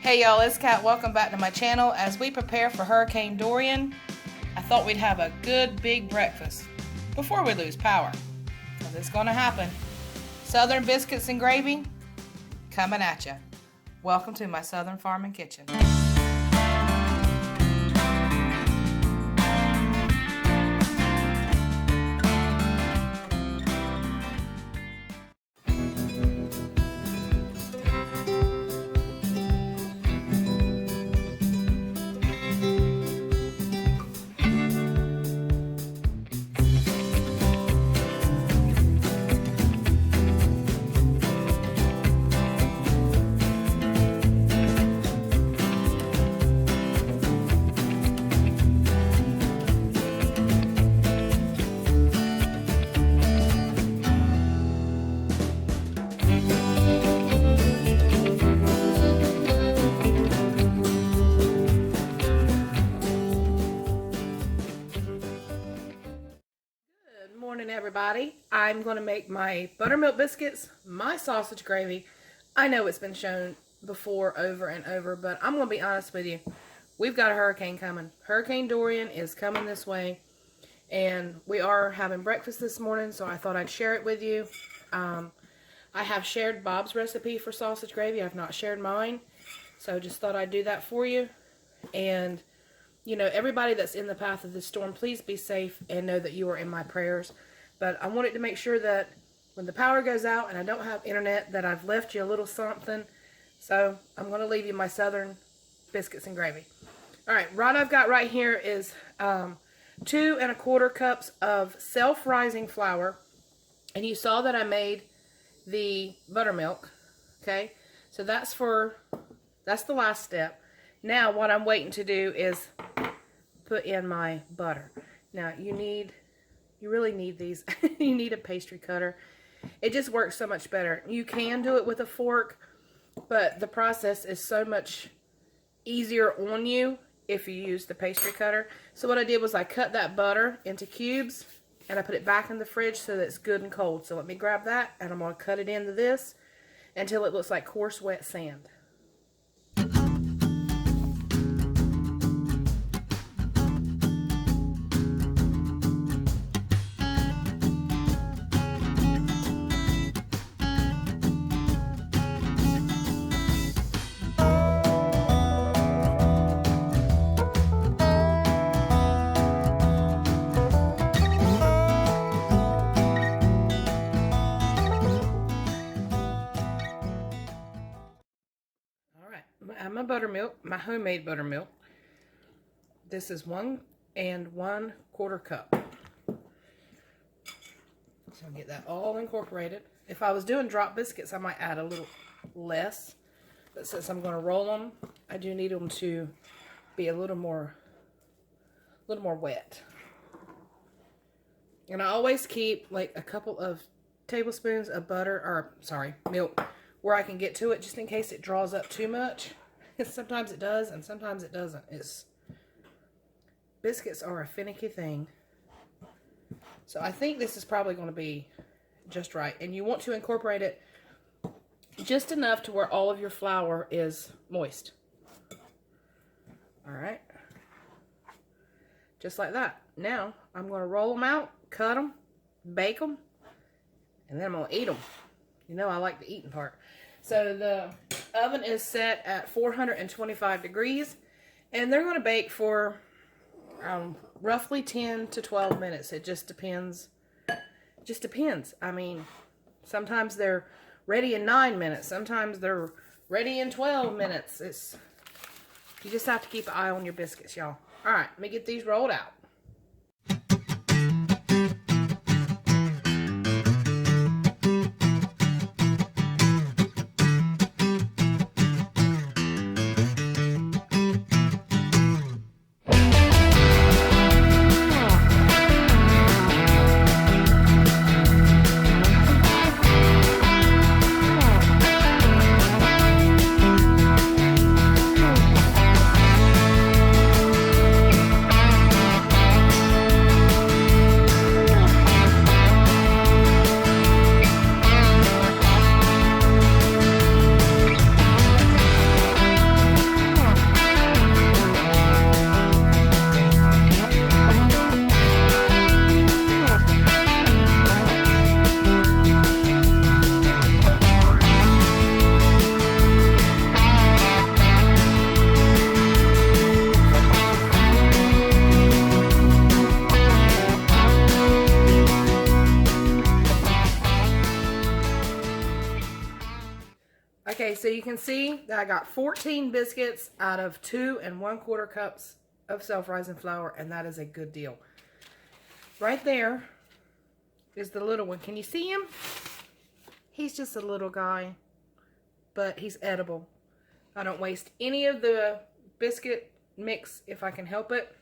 Hey y'all, it's Kat. Welcome back to my channel. As we prepare for Hurricane Dorian, I thought we'd have a good big breakfast before we lose power, because it's going to happen. Southern biscuits and gravy coming at ya. Welcome to my Southern Farming Kitchen. Morning everybody. I'm going to make my buttermilk biscuits, my sausage gravy. I know it's been shown before over and over, but I'm going to be honest with you. We've got a hurricane coming. Hurricane Dorian is coming this way, and we are having breakfast this morning, so I thought I'd share it with you. I have shared Bob's recipe for sausage gravy. I've not shared mine, so just thought I'd do that for you. And you know, everybody that's in the path of this storm, please be safe and know that you are in my prayers. But I wanted to make sure that when the power goes out and I don't have internet, that I've left you a little something. So I'm going to leave you my Southern biscuits and gravy. All right, what I've got right here is 2 1/4 cups of self-rising flour. And you saw that I made the buttermilk. Okay, so that's the last step. Now what I'm waiting to do is put in my butter. Now you really need these. You need a pastry cutter. It just works so much better. You can do it with a fork, but the process is so much easier on you if you use the pastry cutter. So what I did was I cut that butter into cubes and I put it back in the fridge so that it's good and cold. So let me grab that and I'm going to cut it into this until it looks like coarse wet sand. My buttermilk, my homemade buttermilk. This is 1 1/4 cup. So I'll get that all incorporated. If I was doing drop biscuits, I might add a little less. But since I'm going to roll them, I do need them to be a little more wet. And I always keep like a couple of tablespoons of milk where I can get to it, just in case it draws up too much. Sometimes it does, and sometimes it doesn't. Biscuits are a finicky thing. So I think this is probably going to be just right. And you want to incorporate it just enough to where all of your flour is moist. Alright. Just like that. Now, I'm going to roll them out, cut them, bake them, and then I'm going to eat them. You know I like the eating part. So the oven is set at 425 degrees, and they're going to bake for roughly 10 to 12 minutes. It just depends. I mean, sometimes they're ready in 9 minutes. Sometimes they're ready in 12 minutes. You just have to keep an eye on your biscuits, y'all. All right, let me get these rolled out. so you can see that I got 14 biscuits out of 2 1/4 cups of self-rising flour, and that is a good deal. Right there is the little one. Can you see him? He's just a little guy, but he's edible. I don't waste any of the biscuit mix if I can help it.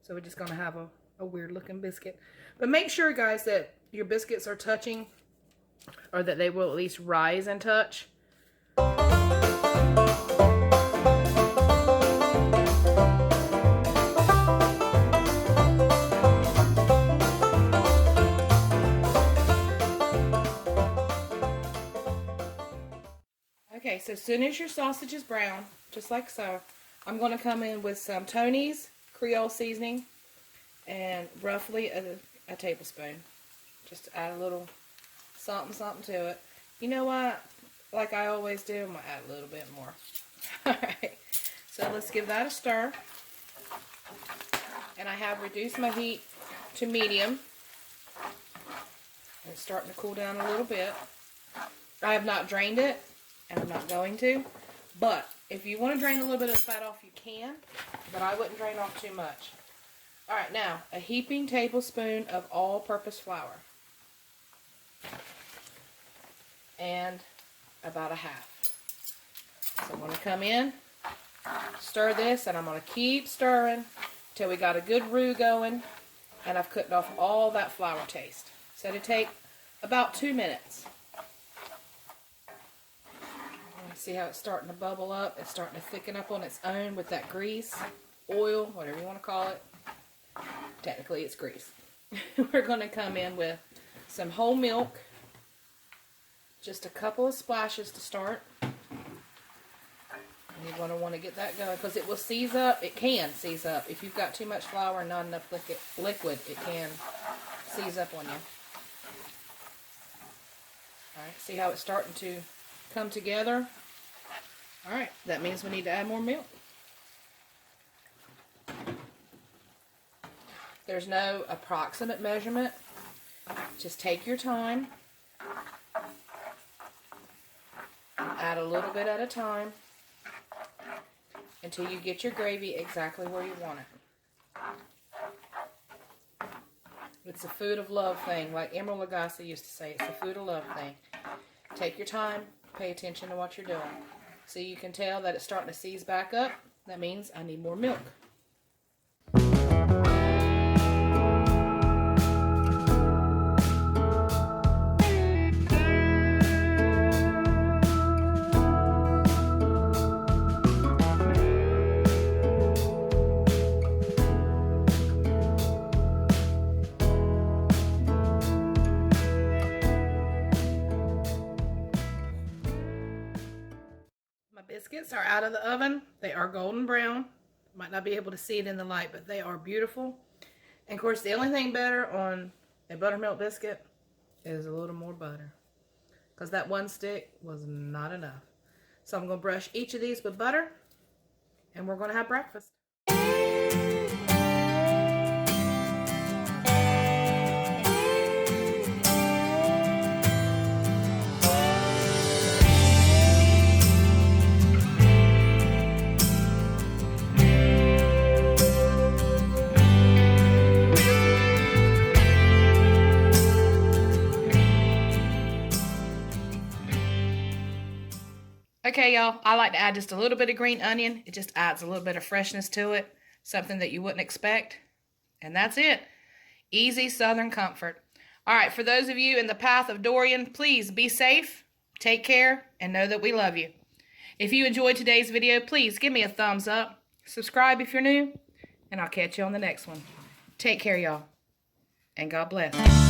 So we're just going to have a weird looking biscuit. But make sure, guys, that your biscuits are touching, or that they will at least rise and touch. Okay, so as soon as your sausage is brown, just like so, I'm going to come in with some Tony's Creole seasoning and roughly a tablespoon. Just to add a little something to it. You know what? Like I always do, I'm going to add a little bit more. Alright, so let's give that a stir. And I have reduced my heat to medium. It's starting to cool down a little bit. I have not drained it, and I'm not going to. But if you want to drain a little bit of the fat off, you can. But I wouldn't drain off too much. Alright, now, a heaping tablespoon of all-purpose flour. And about a half. So I'm going to come in, stir this, and I'm going to keep stirring till we got a good roux going, and I've cooked off all that flour taste. So it'll take about 2 minutes. See how it's starting to bubble up? It's starting to thicken up on its own with that grease, oil, whatever you want to call it. Technically it's grease. We're going to come in with some whole milk. Just a couple of splashes to start. And you're going to want to get that going because it will seize up. It can seize up. If you've got too much flour and not enough liquid, it can seize up on you. Alright, see how it's starting to come together? Alright, that means we need to add more milk. There's no approximate measurement. Just take your time. Add a little bit at a time until you get your gravy exactly where you want it. It's a food of love thing. Like Emeril Lagasse used to say, it's a food of love thing. Take your time. Pay attention to what you're doing. So you can tell that it's starting to seize back up. That means I need more milk. Biscuits are out of the oven. They are golden brown. Might not be able to see it in the light, but they are beautiful. And of course, the only thing better on a buttermilk biscuit is a little more butter, because that one stick was not enough. So I'm going to brush each of these with butter, and we're going to have breakfast. Okay, y'all, I like to add just a little bit of green onion. It just adds a little bit of freshness to it, something that you wouldn't expect. And that's it. Easy Southern comfort. All right, for those of you in the path of Dorian, please be safe, take care, and know that we love you. If you enjoyed today's video, please give me a thumbs up. Subscribe if you're new, and I'll catch you on the next one. Take care, y'all, and God bless.